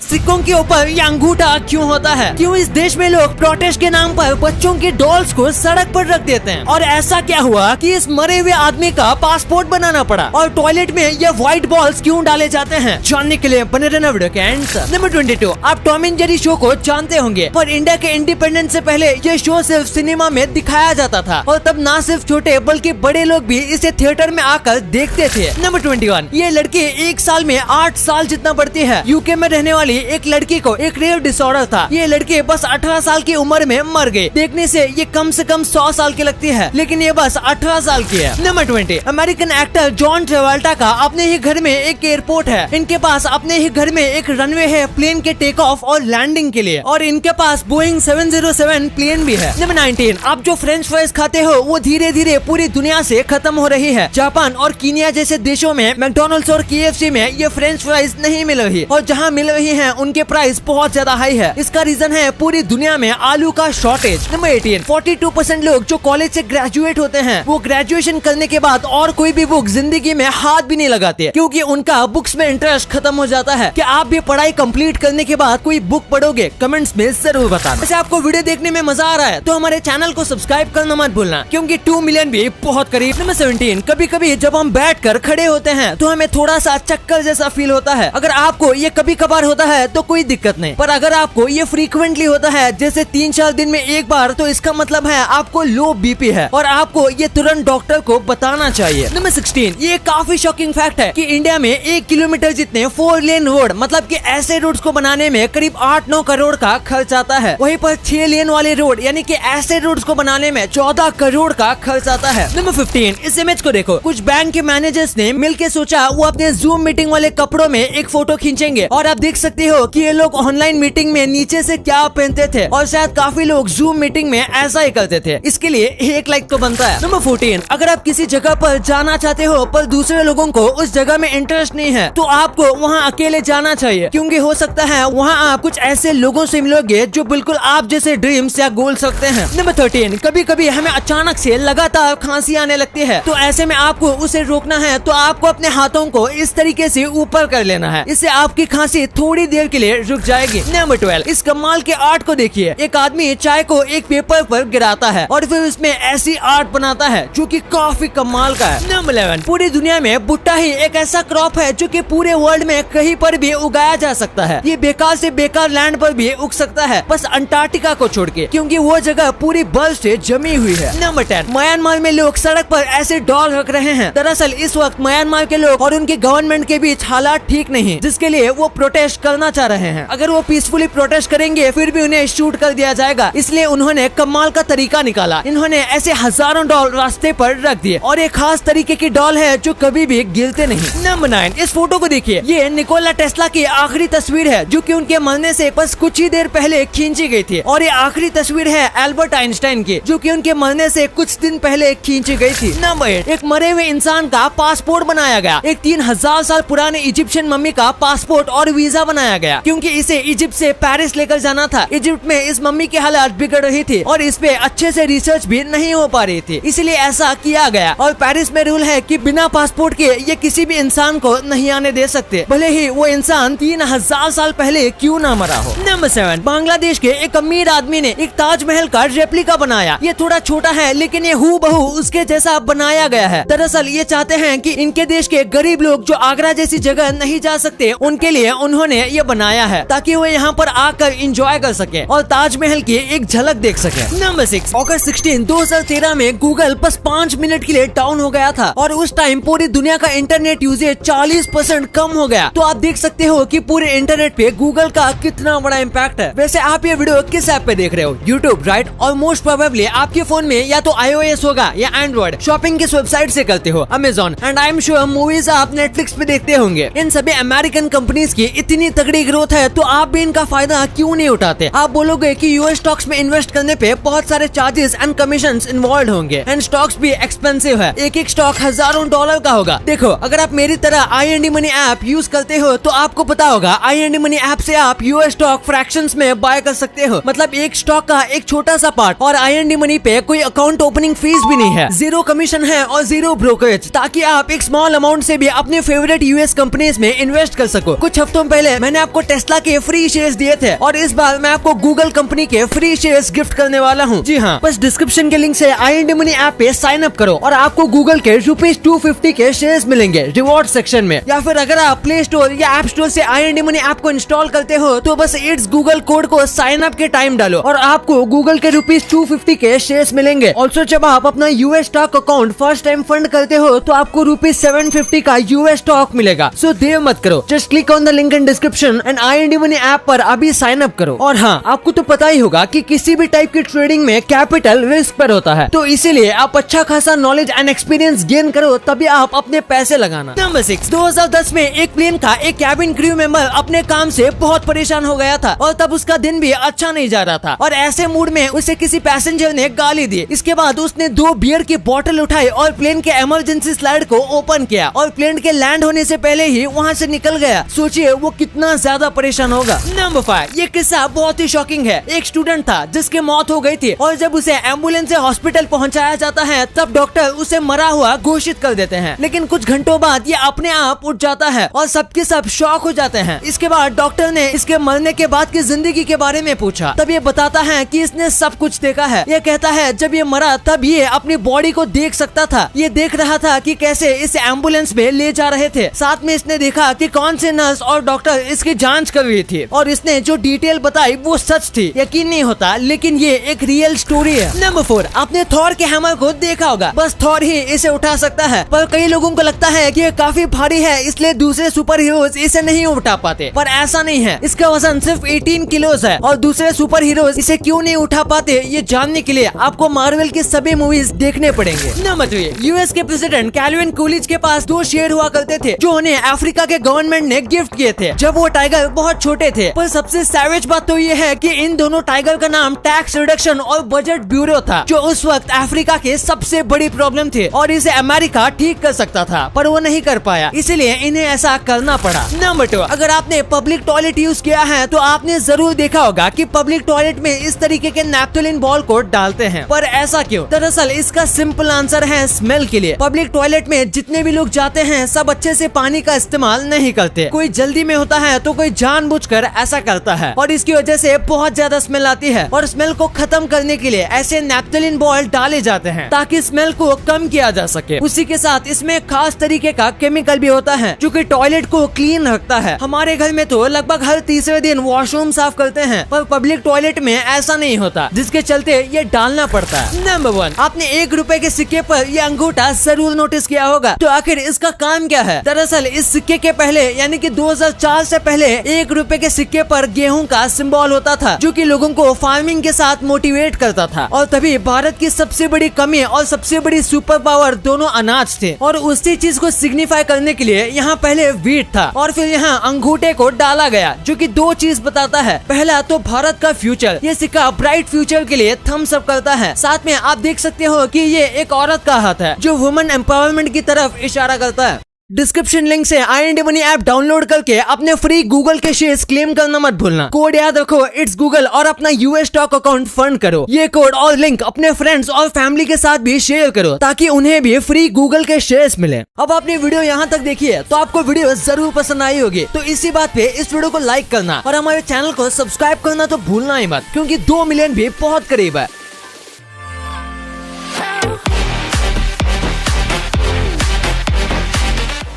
सिक्कों के ऊपर ये अंगूठा क्यों होता है? क्यों इस देश में लोग प्रोटेस्ट के नाम पर बच्चों की डॉल्स को सड़क पर रख देते हैं? और ऐसा क्या हुआ कि इस मरे हुए आदमी का पासपोर्ट बनाना पड़ा? और टॉयलेट में ये व्हाइट बॉल्स क्यों डाले जाते हैं? जानने के लिए बने रहना वीडियो के एंड तक। नंबर 22, आप टॉम एंड जेरी शो को जानते होंगे, पर इंडिया के इंडिपेंडेंस से पहले ये शो सिर्फ सिनेमा में दिखाया जाता था और तब ना सिर्फ छोटे बल्कि बड़े लोग भी इसे थिएटर में आकर देखते थे। नंबर 21, ये लड़की एक साल में 8 साल जितना बढ़ती है। यूके में रहने वाली एक लड़की को एक रेयर डिसऑर्डर था। ये लड़की बस 18 साल की उम्र में मर गई। देखने से ये कम से कम 100 साल की लगती है, लेकिन ये बस 18 साल की है। नंबर 20, अमेरिकन एक्टर जॉन ट्रेवल्टा का अपने ही घर में एक एयरपोर्ट है। इनके पास अपने ही घर में एक रनवे है प्लेन के टेक ऑफ और लैंडिंग के लिए, और इनके पास बोइंग 707 प्लेन भी है। नंबर 19, आप जो फ्रेंच फ्राइज खाते हो वो धीरे धीरे पूरी दुनिया से खत्म हो रही है। जापान और कीनिया जैसे देशों में मैकडॉनल्ड्स और KFC में ये फ्रेंच फ्राइज नहीं मिल रही, और जहाँ मिल रही है उनके प्राइस बहुत ज्यादा हाई है। इसका रीजन है पूरी दुनिया में आलू का शॉर्टेज। नंबर 18, 42% लोग जो कॉलेज से ग्रेजुएट होते हैं वो ग्रेजुएशन करने के बाद और कोई भी बुक जिंदगी में हाथ भी नहीं लगाते, क्योंकि उनका बुक्स में इंटरेस्ट खत्म हो जाता है। क्या आप भी पढ़ाई कंप्लीट करने के बाद कोई बुक पढ़ोगे? कमेंट्स में जरूर बताना। वैसे आपको वीडियो देखने में मजा आ रहा है तो हमारे चैनल को सब्सक्राइब करना मत भूलना, क्योंकि 2 मिलियन भी बहुत करीब। नंबर 17, कभी कभी जब हम बैठ कर खड़े होते हैं तो हमें थोड़ा सा चक्कर जैसा फील होता है। अगर आपको ये कभी कभार होता है तो कोई दिक्कत नहीं, पर अगर आपको ये फ्रीक्वेंटली होता है, जैसे 3-4 दिन में एक बार, तो इसका मतलब है आपको लो BP है और आपको ये तुरंत डॉक्टर को बताना चाहिए। नंबर 16, ये काफी शॉकिंग फैक्ट है कि इंडिया में 1 किलोमीटर जितने 4 लेन रोड, मतलब कि ऐसे रोड्स को बनाने में करीब 8-9 करोड़ का खर्च आता है। वहीं पर 6 लेन वाले रोड यानी कि ऐसे रोड्स को बनाने में 14 करोड़ का खर्च आता है। नंबर 15, इस इमेज को देखो। कुछ बैंक के मैनेजर्स ने मिलकर सोचा वो अपने जूम मीटिंग वाले कपड़ों में एक फोटो खींचेंगे, और आप देख सकते हो कि ये लोग ऑनलाइन मीटिंग में नीचे से क्या पहनते थे, और शायद काफी लोग जूम मीटिंग में ऐसा ही करते थे। इसके लिए 1 लाइक तो बनता है। नंबर 14, अगर आप किसी जगह पर जाना चाहते हो पर दूसरे लोगों को उस जगह में इंटरेस्ट नहीं है तो आपको वहाँ अकेले जाना चाहिए, क्योंकि हो सकता है वहाँ आप कुछ ऐसे लोगों से मिलोगे जो बिल्कुल आप जैसे ड्रीम्स या गोल्स रखते हैं। नंबर 13, कभी कभी हमें अचानक से लगातार खांसी आने लगती है, तो ऐसे में आपको उसे रोकना है तो आपको अपने हाथों को इस तरीके से ऊपर कर लेना है। इससे आपकी खांसी थोड़ी देर के लिए रुक जाएगी। नंबर 12, इस कमाल के आर्ट को देखिए। एक आदमी चाय को एक पेपर पर गिराता है और फिर उसमें ऐसी आर्ट बनाता है जो कि काफी कमाल का है। नंबर 11, पूरी दुनिया में भुट्टा ही एक ऐसा क्रॉप है जो कि पूरे वर्ल्ड में कहीं पर भी उगाया जा सकता है। ये बेकार से बेकार लैंड पर भी उग सकता है, बस अंटार्कटिका को छोड़ के, क्योंकि वो जगह पूरी बर्फ से जमी हुई है। नंबर 10, म्यांमार में लोग सड़क पर ऐसे डॉल रख रहे हैं। दरअसल इस वक्त म्यांमार के लोग और उनके गवर्नमेंट के बीच हालात ठीक नहीं, जिसके लिए वो प्रोटेस्ट करना चाह रहे हैं। अगर वो पीसफुली प्रोटेस्ट करेंगे फिर भी उन्हें शूट कर दिया जाएगा, इसलिए उन्होंने कमाल का तरीका निकाला। इन्होंने ऐसे हजारों डॉल रास्ते पर रख दिए, और एक खास तरीके की डॉल है जो कभी भी गिरते नहीं। नंबर 9, इस फोटो को देखिए। ये निकोला टेस्ला की आखिरी तस्वीर है जो कि उनके मरने से बस कुछ ही देर पहले खींची गई थी, और ये आखिरी तस्वीर है एल्बर्ट आइंस्टाइन की जो कि उनके मरने से कुछ दिन पहले खींची गई थी। नंबर 8, एक मरे हुए इंसान का पासपोर्ट बनाया गया। एक 3000 साल पुराने इजिप्शियन मम्मी का पासपोर्ट और वीजा बनाया गया, क्योंकि इसे इजिप्ट से पेरिस लेकर जाना था। इजिप्ट में इस मम्मी की हालत बिगड़ रही थी और इस पे अच्छे से रिसर्च भी नहीं हो पा रही थी, इसलिए ऐसा किया गया। और पेरिस में रूल है कि बिना पासपोर्ट के ये किसी भी इंसान को नहीं आने दे सकते, भले ही वो इंसान 3000 साल पहले क्यों ना मरा हो। नंबर 7, बांग्लादेश के एक अमीर आदमी ने एक ताजमहल का रेप्लिका बनाया। ये थोड़ा छोटा है लेकिन ये हूबहू उसके जैसा बनाया गया है। दरअसल ये चाहते हैं कि इनके देश के गरीब लोग जो आगरा जैसी जगह नहीं जा सकते उनके लिए उन्होंने ये बनाया है, ताकि वो यहाँ पर आकर एंजॉय कर सके और ताजमहल की एक झलक देख सके। नंबर 6, अगस्त 16, 2013 में गूगल बस 5 मिनट के लिए डाउन हो गया था, और उस टाइम पूरी दुनिया का इंटरनेट यूजेज 40% कम हो गया। तो आप देख सकते हो कि पूरे इंटरनेट पे गूगल का कितना बड़ा इम्पैक्ट है। वैसे आप ये वीडियो किस ऐप पे देख रहे हो? YouTube, right? और मोस्ट प्रोबेबली आपके फोन में या तो iOS होगा या एंड्रॉइड। शॉपिंग किस वेबसाइट से करते हो? Amazon. And I am sure movies आप नेटफ्लिक्स पे देखते होंगे। इन सभी अमेरिकन कंपनीज की इतनी तगड़ी ग्रोथ है तो आप भी इनका फायदा क्यों नहीं उठाते? आप बोलोगे कि यूएस स्टॉक्स में इन्वेस्ट करने पे बहुत सारे चार्जेस एंड कमीशंस इन्वॉल्व होंगे, एंड स्टॉक्स भी एक्सपेंसिव है। एक स्टॉक हजारों डॉलर का होगा। देखो, अगर आप मेरी तरह आई मनी ऐप यूज करते हो तो आपको पता होगा आई मनी ऐप से आप यूएस स्टॉक फ्रैक्शंस में बाय कर सकते हो, मतलब एक स्टॉक का एक छोटा सा पार्ट। और आई मनी पे कोई अकाउंट ओपनिंग फीस भी नहीं है, 0 कमीशन है और 0 ब्रोकरेज, ताकि आप एक स्मॉल अमाउंट से भी अपने फेवरेट यूएस कंपनीज में इन्वेस्ट कर सको। कुछ हफ्तों पहले मैंने आपको टेस्ला के फ्री शेयर्स दिए थे और इस बार मैं आपको गूगल कंपनी के फ्री शेयर्स गिफ्ट करने वाला हूँ। जी हाँ, बस डिस्क्रिप्शन के लिंक से IND Money ऐप पे साइन अप करो और आपको गूगल के ₹250 के शेयर्स मिलेंगे रिवॉर्ड सेक्शन में। या फिर अगर आप प्ले स्टोर या ऐप स्टोर से IND Money ऐप को इंस्टॉल करते हो तो बस इट्स गूगल कोड को साइन अप के टाइम डालो और आपको गूगल के ₹250 के शेयर्स मिलेंगे। ऑल्सो जब आप अपना US stock account first time fund करते हो तो आपको ₹750 का US स्टॉक मिलेगा। सो देर मत करो, just click on the link in description and IND Money app पर अभी साइन अप करो। और हाँ, आपको तो पता ही होगा कि किसी भी टाइप की ट्रेडिंग में कैपिटल रिस्क पर होता है, तो इसीलिए आप अच्छा खासा नॉलेज एंड एक्सपीरियंस गेन करो तभी आप अपने पैसे लगाना। नंबर 6, 2010 में एक प्लेन का एक कैबिन क्रू मेंबर अपने काम से बहुत परेशान हो गया था और तब उसका दिन भी अच्छा नहीं जा रहा था और ऐसे मूड में उसे किसी पैसेंजर ने गाली दी। इसके बाद उसने 2 बियर की बोतल उठाई और प्लेन के इमरजेंसी स्लाइड को ओपन किया और प्लेन के लैंड होने से पहले ही वहाँ से निकल गया। सोचिए वो कितना ज्यादा परेशान होगा। नंबर 5, ये किस्सा बहुत ही शॉकिंग है। एक स्टूडेंट था जिसकी मौत हो गई थी और जब उसे एम्बुलेंस से हॉस्पिटल पहुंचाया जाता है तब डॉक्टर उसे मरा हुआ घोषित कर देते हैं, लेकिन कुछ घंटों बाद ये अपने आप उठ जाता है और सबके सब शॉक हो जाते हैं। इसके बाद डॉक्टर ने इसके मरने के बाद की जिंदगी के बारे में पूछा, तब ये बताता है कि इसने सब कुछ देखा है। ये कहता है जब ये मरा तब ये अपनी बॉडी को देख सकता था। ये देख रहा था कि कैसे इस एम्बुलेंस में ले जा रहे थे। साथ में इसने देखा कि कौन से नर्स और डॉक्टर इसकी जांच कर रही थी और इसने जो डिटेल बताई वो सच थी। यकीन नहीं होता, लेकिन ये एक रियल स्टोरी है। नंबर 4, आपने थॉर के हैमर को देखा होगा। बस थॉर ही इसे उठा सकता है, पर कई लोगों को लगता है कि ये काफी भारी है इसलिए दूसरे सुपर हीरोज इसे नहीं उठा पाते, पर ऐसा नहीं है। इसका वजन सिर्फ 18 किलोज है और दूसरे सुपर हीरोज इसे क्यों नहीं उठा पाते ये जानने के लिए आपको मार्वल की सभी मूवीज देखने पड़ेंगे। नंबर 3, US के प्रेसिडेंट कैल्विन कूलिज के पास 2 शेर हुआ करते थे जो उन्हें अफ्रीका के गवर्नमेंट ने गिफ्ट किए थे जब वो टाइगर बहुत छोटे थे। पर सबसे सैवेज बात तो ये है कि इन दोनों टाइगर का नाम टैक्स रिडक्शन और बजट ब्यूरो था, जो उस वक्त अफ्रीका के सबसे बड़ी प्रॉब्लम थी और इसे अमेरिका ठीक कर सकता था, पर वो नहीं कर पाया, इसलिए इन्हें ऐसा करना पड़ा। नंबर 2, अगर आपने पब्लिक टॉयलेट यूज किया है तो आपने जरूर देखा होगा कि पब्लिक टॉयलेट में इस तरीके के नैप्थलीन बॉल को डालते हैं, पर ऐसा क्यों? दरअसल इसका सिंपल आंसर है स्मेल के लिए। पब्लिक टॉयलेट में जितने भी लोग जाते हैं सब अच्छे से पानी का इस्तेमाल नहीं करते। कोई जल्दी में होता है तो कोई जानबूझकर ऐसा करता है और इसकी वजह से बहुत ज्यादा स्मेल आती है और स्मेल को खत्म करने के लिए ऐसे नैप्थलीन बॉल डाले जाते हैं ताकि स्मेल को कम किया जा सके। उसी के साथ इसमें खास तरीके का केमिकल भी होता है जो कि टॉयलेट को क्लीन रखता है। हमारे घर में तो लगभग हर तीसरे दिन वॉशरूम साफ करते हैं, पर पब्लिक टॉयलेट में ऐसा नहीं होता, जिसके चलते ये डालना पड़ता है। नंबर 1, आपने ₹1 के सिक्के पर ये अंगूठा जरूर नोटिस किया होगा। तो आखिर इसका काम क्या है? दरअसल इस सिक्के के पहले यानी कि 2004 से पहले ₹1 के सिक्के पर गेहूं का सिंबल होता था जो कि लोगों को फार्मिंग के साथ मोटिवेट करता था। और तभी भारत की सबसे बड़ी कमी और सबसे बड़ी सुपर पावर दोनों अनाज थे और उसी चीज को सिग्निफाई करने के लिए यहाँ पहले व्हीट था और फिर यहाँ अंगूठे को डाला गया जो कि 2 चीज बताता है। पहला तो भारत का फ्यूचर, ये सिक्का ब्राइट फ्यूचर के लिए थम्स अप करता है। साथ में आप देख सकते हो कि ये एक औरत का हाथ है जो वुमेन एम्पावरमेंट की तरफ इशारा करता है। डिस्क्रिप्शन लिंक से IND Money ऐप डाउनलोड करके अपने फ्री गूगल के शेयर्स क्लेम करना मत भूलना। कोड याद रखो इट्स गूगल और अपना US स्टॉक अकाउंट फंड करो। ये कोड और लिंक अपने फ्रेंड्स और फैमिली के साथ भी शेयर करो ताकि उन्हें भी फ्री गूगल के शेयर्स मिले। अब आपने वीडियो यहाँ तक देखी है तो आपको वीडियो जरूर पसंद आई होगी, तो इसी बात पे इस वीडियो को लाइक करना और हमारे चैनल को सब्सक्राइब करना तो भूलना ही मत, क्योंकि 2 मिलियन भी बहुत करीब है।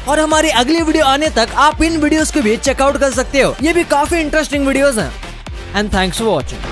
और हमारी अगली वीडियो आने तक आप इन वीडियोस को भी चेकआउट कर सकते हो, ये भी काफी इंटरेस्टिंग वीडियोस हैं। And thanks for watching.